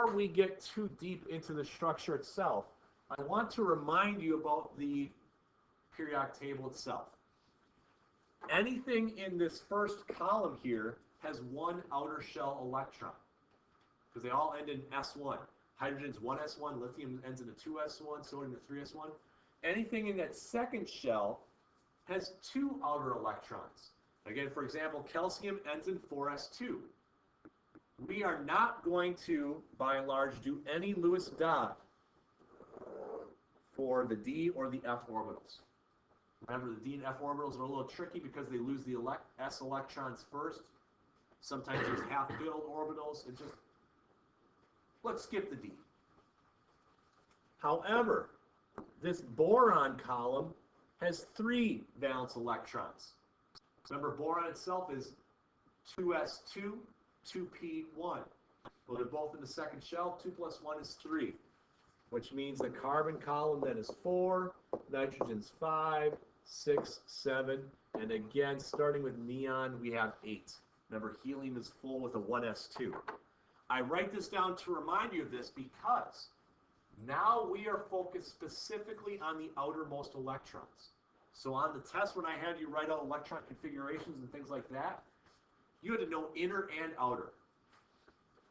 before we get too deep into the structure itself, I want to remind you about the periodic table itself. Anything in this first column here has one outer shell electron, because they all end in S1. Hydrogen's 1s1, lithium ends in a 2s1, sodium a 3s1. Anything in that second shell has two outer electrons. Again, for example, calcium ends in 4s2. We are not going to, by and large, do any Lewis dot for the d or the f orbitals. Remember, the d and f orbitals are a little tricky because they lose the s electrons first. Sometimes there's half-filled orbitals. It just, let's skip the d. However, this boron column has 3 valence electrons. Remember, boron itself is 2s2, 2p1. Well, they're both in the second shell. 2 plus 1 is 3, which means the carbon column then is 4, nitrogen's 5, 6, 7, and again, starting with neon, we have 8. Remember, helium is full with a 1s2. I write this down to remind you of this because now we are focused specifically on the outermost electrons. So on the test, when I had you write out electron configurations and things like that, you had to know inner and outer.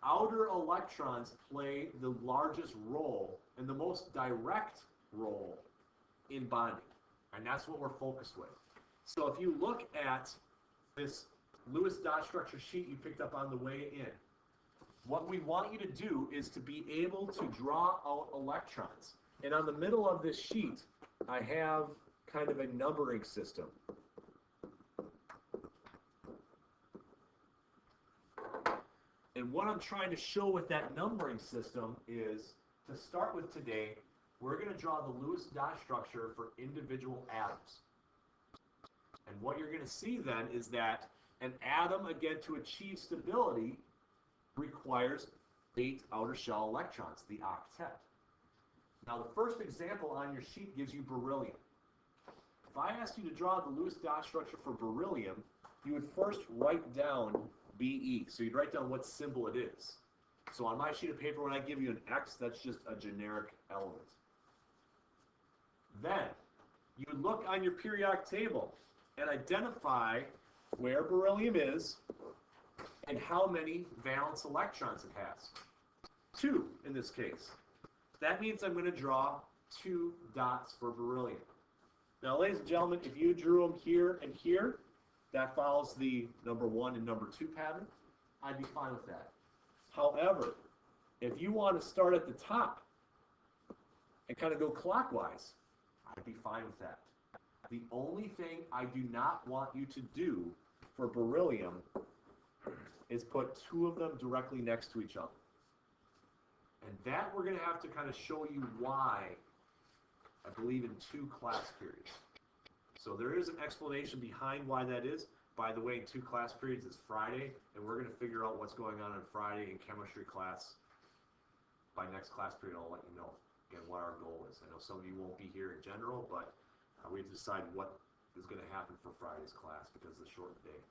Outer electrons play the largest role and the most direct role in bonding. And that's what we're focused with. So if you look at this Lewis dot structure sheet you picked up on the way in, what we want you to do is to be able to draw out electrons. And on the middle of this sheet, I have kind of a numbering system. And what I'm trying to show with that numbering system is, to start with today, we're going to draw the Lewis dot structure for individual atoms. And what you're going to see then is that an atom, again, to achieve stability, requires 8 outer shell electrons, the octet. Now, the first example on your sheet gives you beryllium. If I asked you to draw the Lewis dot structure for beryllium, you would first write down Be. So you'd write down what symbol it is. So on my sheet of paper, when I give you an X, that's just a generic element. Then, you look on your periodic table and identify where beryllium is and how many valence electrons it has. 2 in this case. That means I'm going to draw 2 dots for beryllium. Now, ladies and gentlemen, if you drew them here and here, that follows the number 1 and number 2 pattern, I'd be fine with that. However, if you want to start at the top and kind of go clockwise, I'd be fine with that. The only thing I do not want you to do for beryllium is put 2 of them directly next to each other. And that we're going to have to kind of show you why, I believe, in 2 class periods. So there is an explanation behind why that is. By the way, in 2 class periods, it's Friday, and we're going to figure out what's going on Friday in chemistry class. By next class period, I'll let you know, again, what our goal is. I know some of you won't be here in general, but we have to decide what is going to happen for Friday's class because of the shortened day.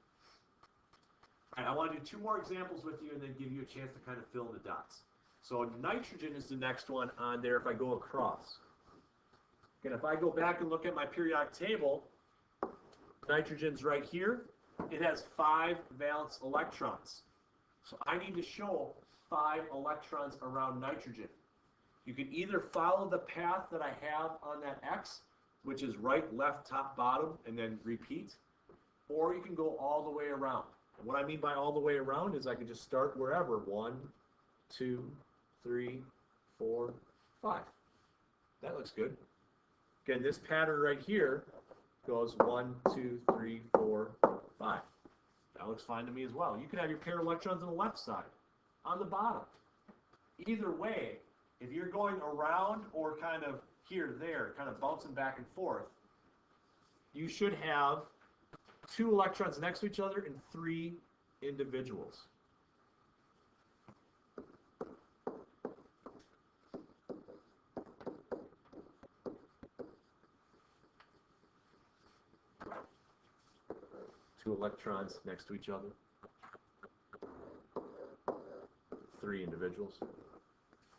All right, I want to do 2 more examples with you and then give you a chance to kind of fill in the dots. So nitrogen is the next one on there if I go across. Again, if I go back and look at my periodic table, nitrogen's right here. It has 5 valence electrons. So I need to show 5 electrons around nitrogen. You can either follow the path that I have on that X, which is right, left, top, bottom, and then repeat, or you can go all the way around. And what I mean by all the way around is I can just start wherever. 1, 2, 3, 4, 5. That looks good. Again, this pattern right here goes 1, 2, 3, 4, 5. That looks fine to me as well. You can have your pair of electrons on the left side, on the bottom. Either way, if you're going around or kind of here, there, kind of bouncing back and forth, you should have 2 electrons next to each other and 3 individuals. Two electrons next to each other. 3 individuals.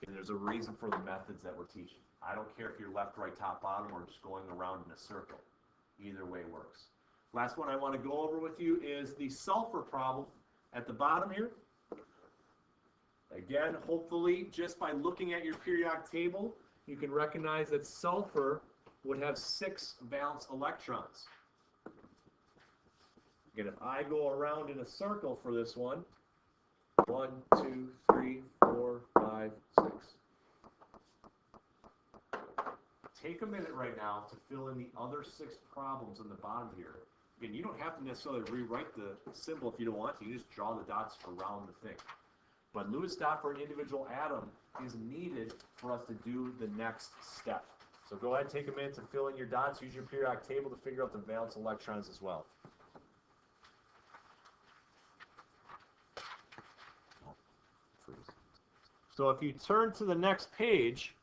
And there's a reason for the methods that we're teaching. I don't care if you're left, right, top, bottom, or just going around in a circle. Either way works. Last one I want to go over with you is the sulfur problem at the bottom here. Again, hopefully, just by looking at your periodic table, you can recognize that sulfur would have 6 valence electrons. Again, if I go around in a circle for this one, 1, 2, 3, 4, 5, 6. Take a minute right now to fill in the other 6 problems on the bottom here. Again, you don't have to necessarily rewrite the symbol if you don't want to. You just draw the dots around the thing. But Lewis dot for an individual atom is needed for us to do the next step. So go ahead and take a minute to fill in your dots. Use your periodic table to figure out the valence electrons as well. So if you turn to the next page,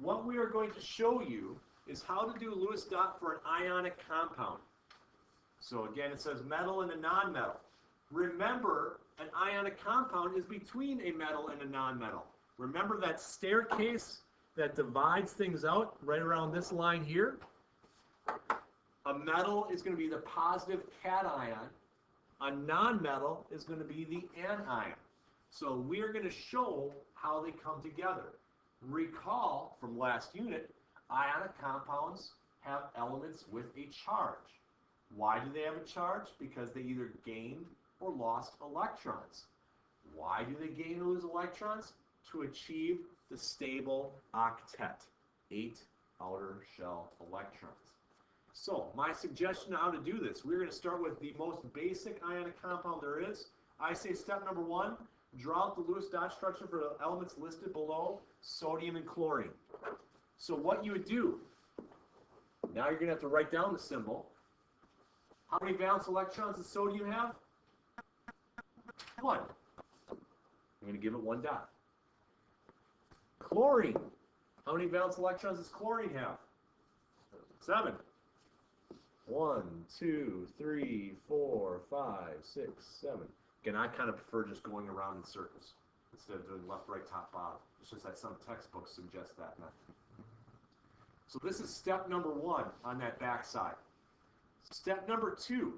what we are going to show you is how to do Lewis dot for an ionic compound. So again, it says metal and a nonmetal. Remember, an ionic compound is between a metal and a nonmetal. Remember that staircase that divides things out right around this line here? A metal is going to be the positive cation. A nonmetal is going to be the anion. So we're going to show how they come together. Recall from last unit, ionic compounds have elements with a charge. Why do they have a charge? Because they either gained or lost electrons. Why do they gain or lose electrons? To achieve the stable octet, 8 outer shell electrons. So my suggestion on how to do this, we're going to start with the most basic ionic compound there is. I say step number 1, draw out the Lewis dot structure for the elements listed below, sodium and chlorine. So what you would do, now you're going to have to write down the symbol. How many valence electrons does sodium have? 1. I'm going to give it 1 dot. Chlorine. How many valence electrons does chlorine have? 7. 1, 2, 3, 4, 5, 6, 7. Again, I kind of prefer just going around in circles instead of doing left, right, top, bottom. It's just that some textbooks suggest that method. So this is step number 1 on that back side. Step number 2,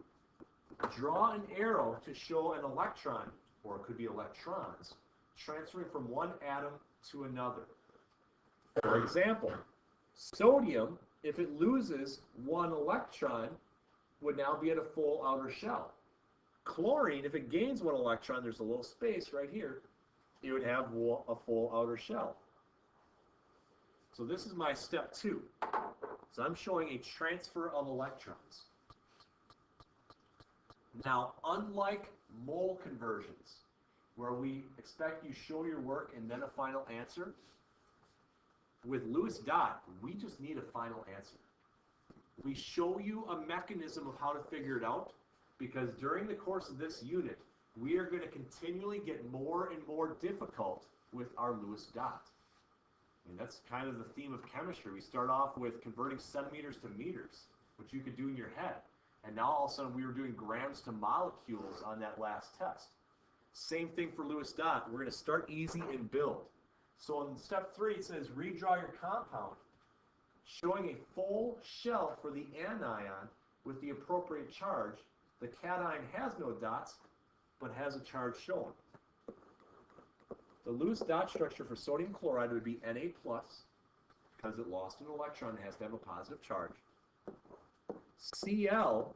draw an arrow to show an electron, or it could be electrons, transferring from one atom to another. For example, sodium, if it loses 1 electron, would now be at a full outer shell. Chlorine, if it gains 1 electron, there's a little space right here, it would have a full outer shell. So this is my step 2. So I'm showing a transfer of electrons. Now, unlike mole conversions, where we expect you show your work and then a final answer, with Lewis dot, we just need a final answer. We show you a mechanism of how to figure it out, because during the course of this unit, we are going to continually get more and more difficult with our Lewis dot. And that's kind of the theme of chemistry. We start off with converting centimeters to meters, which you could do in your head. And now all of a sudden we were doing grams to molecules on that last test. Same thing for Lewis dot. We're going to start easy and build. So in step 3 it says redraw your compound, showing a full shell for the anion with the appropriate charge. The cation has no dots, but has a charge shown. The Lewis dot structure for sodium chloride would be Na+, because it lost an electron, it has to have a positive charge. Cl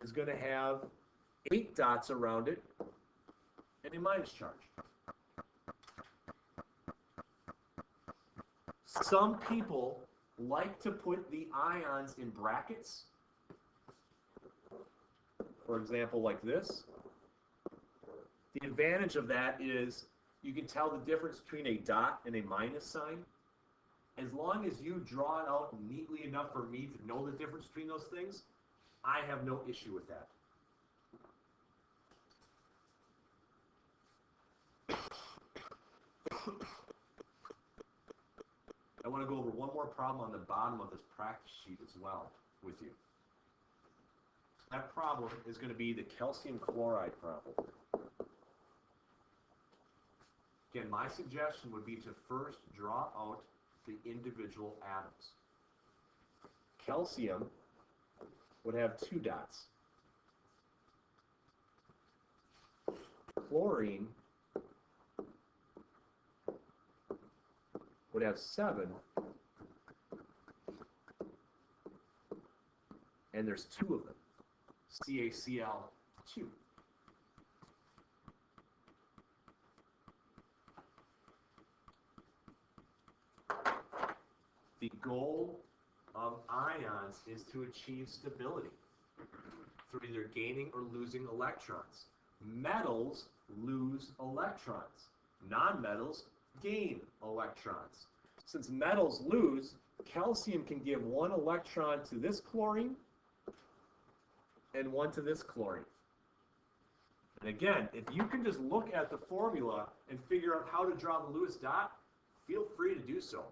is going to have 8 dots around it and a minus charge. Some people like to put the ions in brackets. For example, like this. The advantage of that is you can tell the difference between a dot and a minus sign. As long as you draw it out neatly enough for me to know the difference between those things, I have no issue with that. I want to go over one more problem on the bottom of this practice sheet as well with you. That problem is going to be the calcium chloride problem. Again, my suggestion would be to first draw out the individual atoms. Calcium would have 2 dots. Chlorine would have 7. And there's 2 of them. CaCl2. The goal of ions is to achieve stability through either gaining or losing electrons. Metals lose electrons. Nonmetals gain electrons. Since metals lose, calcium can give 1 electron to this chlorine and 1 to this chlorine. And again, if you can just look at the formula and figure out how to draw the Lewis dot, feel free to do so.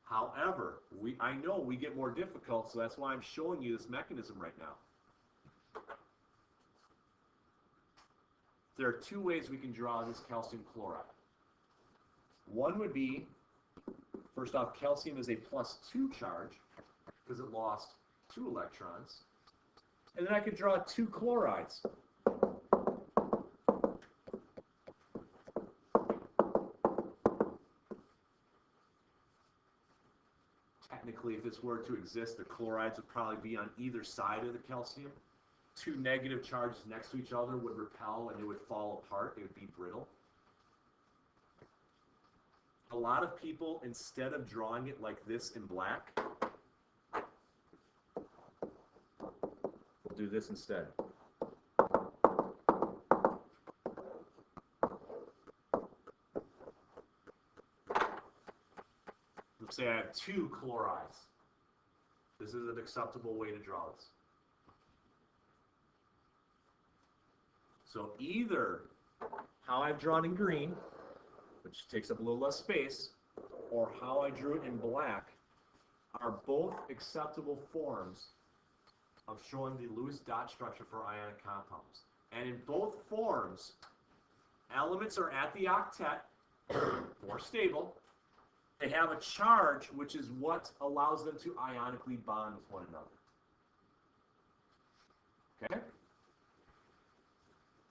However, I know we get more difficult, so that's why I'm showing you this mechanism right now. There are 2 ways we can draw this calcium chloride. One would be, first off, calcium is a +2 charge because it lost 2 electrons. And then I could draw 2 chlorides. Technically, if this were to exist, the chlorides would probably be on either side of the calcium. 2 negative charges next to each other would repel and it would fall apart. It would be brittle. A lot of people, instead of drawing it like this in black, will do this instead. Let's say I have 2 chlorides. This is an acceptable way to draw this. So either how I've drawn in green, which takes up a little less space, or how I drew it in black, are both acceptable forms of showing the Lewis dot structure for ionic compounds. And in both forms, elements are at the octet, or stable. They have a charge, which is what allows them to ionically bond with one another.